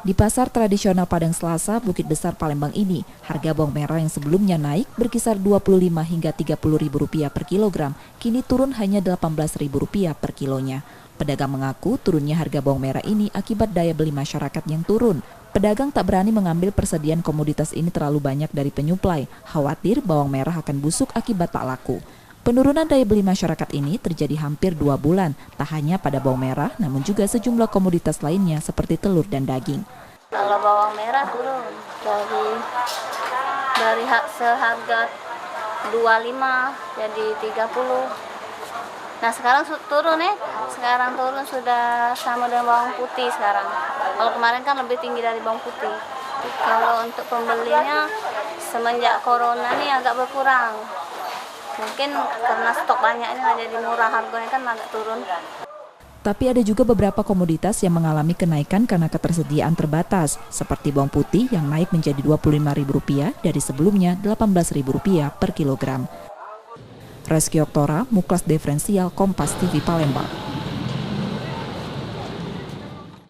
Di pasar tradisional Padang Selasa, Bukit Besar, Palembang ini, harga bawang merah yang sebelumnya naik berkisar Rp25 hingga Rp30.000 per kilogram, kini turun hanya Rp18.000 per kilonya. Pedagang mengaku turunnya harga bawang merah ini akibat daya beli masyarakat yang turun. Pedagang tak berani mengambil persediaan komoditas ini terlalu banyak dari penyuplai, khawatir bawang merah akan busuk akibat tak laku. Penurunan daya beli masyarakat ini terjadi hampir 2 bulan, tak hanya pada bawang merah, namun juga sejumlah komoditas lainnya seperti telur dan daging. Kalau bawang merah turun dari seharga 25 jadi 30. Nah sekarang turun sudah sama dengan bawang putih sekarang. Kalau kemarin kan lebih tinggi dari bawang putih. Kalau untuk pembelinya semenjak corona ini agak berkurang. Mungkin karena stok banyaknya jadi murah, harganya kan agak turun. Tapi ada juga beberapa komoditas yang mengalami kenaikan karena ketersediaan terbatas, seperti bawang putih yang naik menjadi Rp25.000 dari sebelumnya Rp18.000 per kilogram. Reski Oktora, Muklas Diferensial, Kompas TV Palembang.